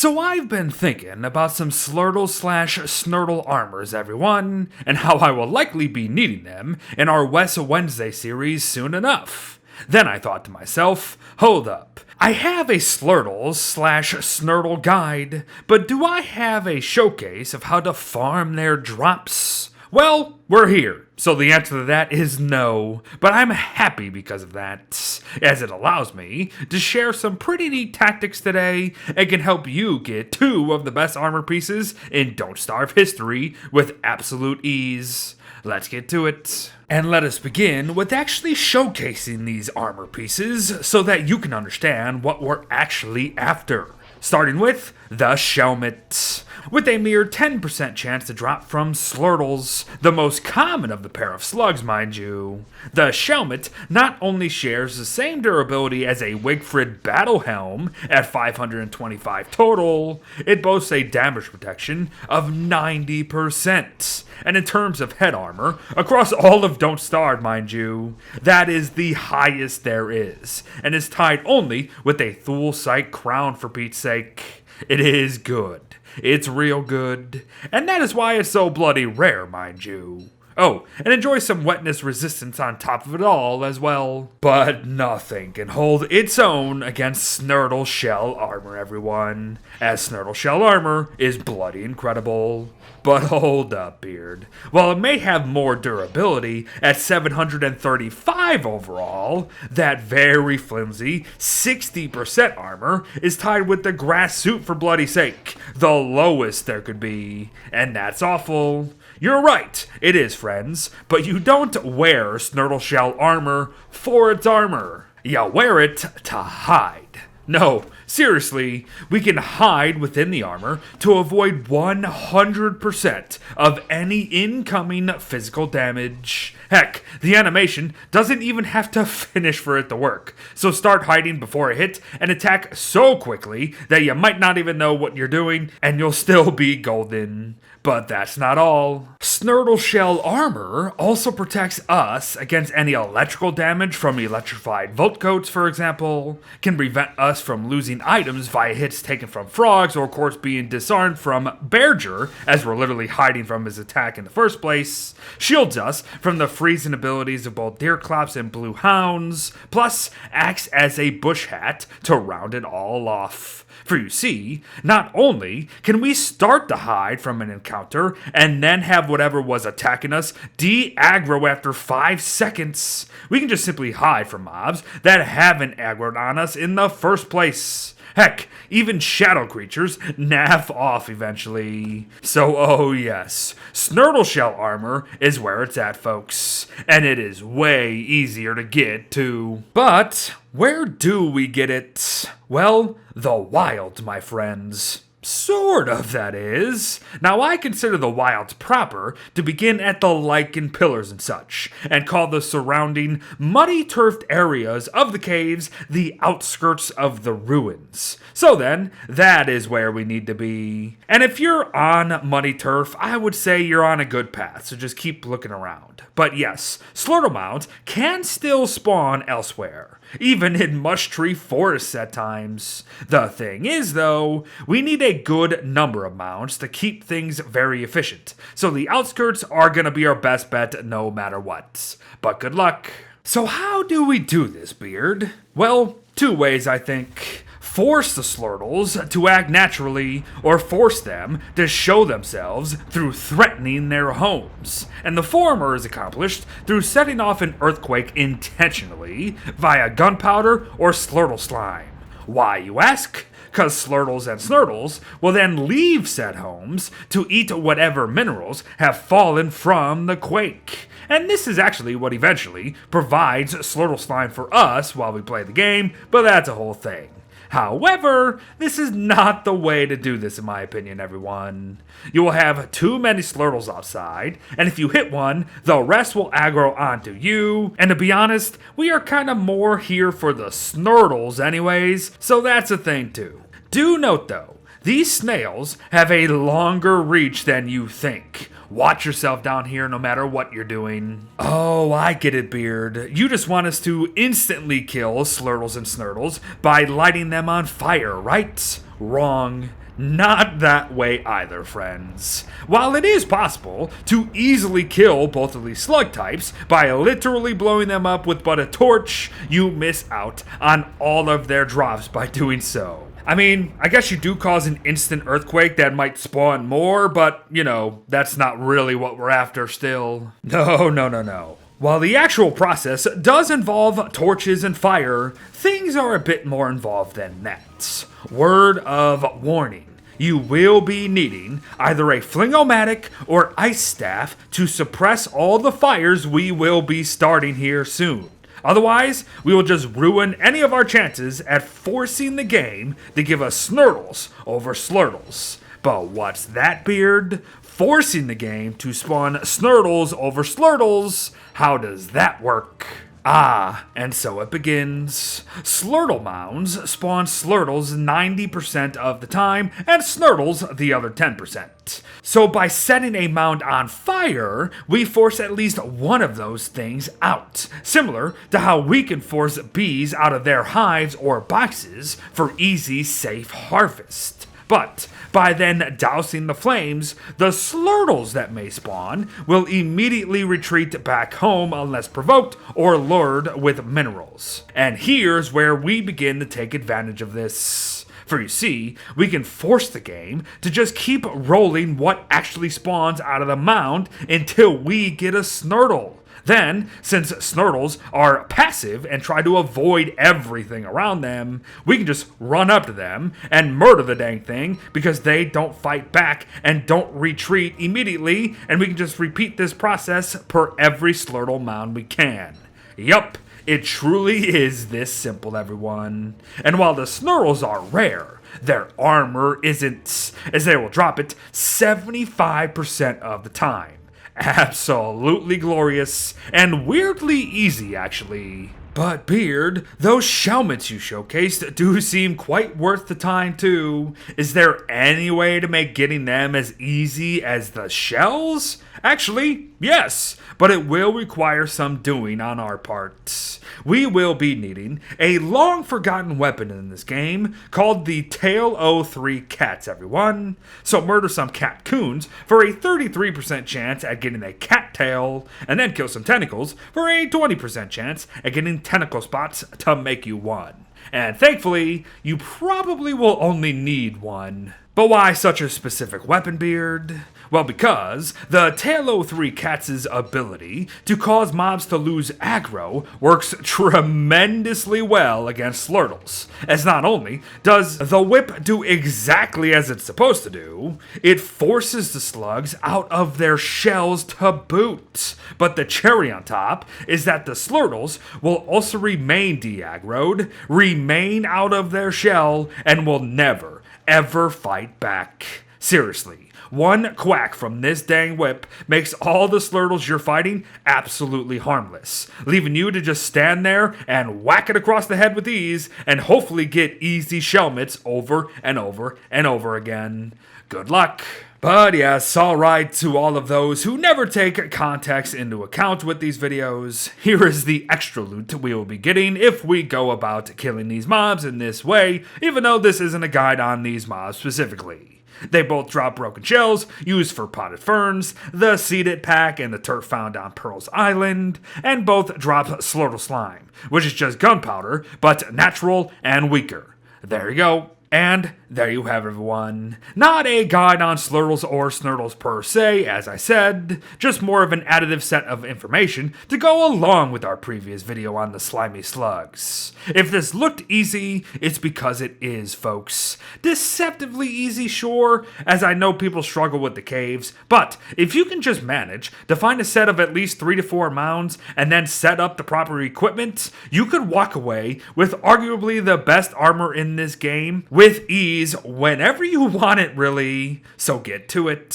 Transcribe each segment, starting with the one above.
So I've been thinking about some Slurtle slash Snurtle armors, everyone, and how I will likely be needing them in our West Wednesday series soon enough. Then I thought to myself, hold up, I have a Slurtle slash Snurtle guide, but do I have a showcase of how to farm their drops? Well, we're here, so the answer to that is no, but I'm happy because of that, as it allows me to share some pretty neat tactics today and can help you get 2 of the best armor pieces in Don't Starve history with absolute ease. Let's get to it. And let us begin with actually showcasing these armor pieces so that you can understand what we're actually after. Starting with the Shelmets, with a mere 10% chance to drop from Slurtles, the most common of the pair of slugs, mind you. The Shelmet not only shares the same durability as a Wigfrid Battle Helm at 525 total, it boasts a damage protection of 90%. And in terms of head armor, across all of Don't Starve, mind you, that is the highest there is, and is tied only with a Thule Sight crown for Pete's sake. It is good. It's real good. And that is why it's so bloody rare, mind you. Oh, and enjoy some wetness resistance on top of it all as well. But nothing can hold its own against Snurtle Shell armor, everyone. As Snurtle Shell armor is bloody incredible. But hold up, Beard. While it may have more durability at 735 overall, that very flimsy 60% armor is tied with the grass suit for bloody sake, the lowest there could be. And that's awful. You're right, it is, friends, but you don't wear Snurtle Shell armor for its armor. You wear it to hide. No, seriously, we can hide within the armor to avoid 100% of any incoming physical damage. Heck, the animation doesn't even have to finish for it to work, so start hiding before a hit and attack so quickly that you might not even know what you're doing and you'll still be golden. But that's not all. Snurtle Shell armor also protects us against any electrical damage from electrified volt coats, for example, can prevent us from losing items via hits taken from frogs, or of course being disarmed from Bearger, as we're literally hiding from his attack in the first place, shields us from the freezing abilities of both Deerclops and Blue Hounds, plus acts as a bush hat to round it all off. For you see, not only can we start to hide from an encounter and then have whatever was attacking us de-aggro after 5 seconds, we can just simply hide from mobs that haven't aggroed on us in the first place. Heck, even shadow creatures naff off eventually. So oh yes, Snurtle Shell armor is where it's at, folks. And it is way easier to get too. But where do we get it? Well, the wild, my friends. Sort of, that is. Now, I consider the wilds proper to begin at the lichen pillars and such, and call the surrounding muddy turfed areas of the caves the outskirts of the ruins. So then, that is where we need to be. And if you're on muddy turf, I would say you're on a good path, so just keep looking around. But yes, Slurtle mounds can still spawn elsewhere, even in mush tree forests at times. The thing is, though, we need a good number of mounds to keep things very efficient, so the outskirts are going to be our best bet no matter what. But good luck. So how do we do this, Beard? Well, 2 ways, I think. Force the Slurtles to act naturally, or force them to show themselves through threatening their homes. And the former is accomplished through setting off an earthquake intentionally via gunpowder or Slurtle slime. Why, you ask? Because Slurtles and Snurtles will then leave said homes to eat whatever minerals have fallen from the quake. And this is actually what eventually provides Slurtle slime for us while we play the game, but that's a whole thing. However, this is not the way to do this, in my opinion, everyone. You will have too many Slurtles outside, and if you hit one, the rest will aggro onto you. And to be honest, we are kind of more here for the Snurtles anyways, so that's a thing too. Do note though, these snails have a longer reach than you think. Watch yourself down here no matter what you're doing. Oh, I get it, Beard. You just want us to instantly kill Slurtles and Snurtles by lighting them on fire, right? Wrong. Not that way either, friends. While it is possible to easily kill both of these slug types by literally blowing them up with but a torch, you miss out on all of their drops by doing so. I mean, I guess you do cause an instant earthquake that might spawn more, but, you know, that's not really what we're after still. No. While the actual process does involve torches and fire, things are a bit more involved than that. Word of warning. You will be needing either a Fling-O-Matic or Ice Staff to suppress all the fires we will be starting here soon. Otherwise, we will just ruin any of our chances at forcing the game to give us Snurtles over Slurtles. But what's that, Beard? Forcing the game to spawn Snurtles over Slurtles? How does that work? And so it begins. Slurtle mounds spawn Slurtles 90% of the time, and Snurtles the other 10%. So by setting a mound on fire, we force at least one of those things out. Similar to how we can force bees out of their hives or boxes for easy, safe harvest. But by then dousing the flames, the Slurtles that may spawn will immediately retreat back home unless provoked or lured with minerals. And here's where we begin to take advantage of this. For you see, we can force the game to just keep rolling what actually spawns out of the mound until we get a Snurtle. Then, since Snurtles are passive and try to avoid everything around them, we can just run up to them and murder the dang thing because they don't fight back and don't retreat immediately, and we can just repeat this process per every Slurtle mound we can. Yup, it truly is this simple, everyone. And while the Snurtles are rare, their armor isn't, as they will drop it 75% of the time. Absolutely glorious, and weirdly easy, actually. But Beard, those Shelmets you showcased do seem quite worth the time too. Is there any way to make getting them as easy as the shells? Actually, yes, but it will require some doing on our part. We will be needing a long-forgotten weapon in this game called the Tail O3 Cats, everyone. So murder some cat coons for a 33% chance at getting a cat tail, and then kill some tentacles for a 20% chance at getting tentacle spots to make you one. And thankfully, you probably will only need one. But why such a specific weapon, Beard? Well, because the Tail O3 Cats' ability to cause mobs to lose aggro works tremendously well against Slurtles, as not only does the whip do exactly as it's supposed to do, it forces the slugs out of their shells to boot. But the cherry on top is that the Slurtles will also remain de-aggroed, remain out of their shell, and will never, ever fight back. Seriously. One quack from this dang whip makes all the Slurtles you're fighting absolutely harmless, leaving you to just stand there and whack it across the head with ease and hopefully get easy Shelmets over and over and over again. Good luck. But yes, alright to all of those who never take context into account with these videos, here is the extra loot we will be getting if we go about killing these mobs in this way, even though this isn't a guide on these mobs specifically. They both drop broken shells, used for potted ferns, the seeded pack, and the turf found on Pearl's Island, and both drop Slurtle slime, which is just gunpowder, but natural and weaker. There you go. And there you have it, everyone. Not a guide on Slurtles or Snurtles per se, as I said, just more of an additive set of information to go along with our previous video on the slimy slugs. If this looked easy, it's because it is, folks. Deceptively easy, sure, as I know people struggle with the caves, but if you can just manage to find a set of at least 3 to 4 mounds and then set up the proper equipment, you could walk away with arguably the best armor in this game with ease whenever you want it, really. So get to it.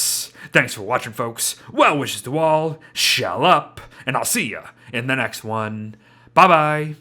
Thanks for watching, folks. Well wishes to all. Shell up. And I'll see ya in the next one. Bye-bye.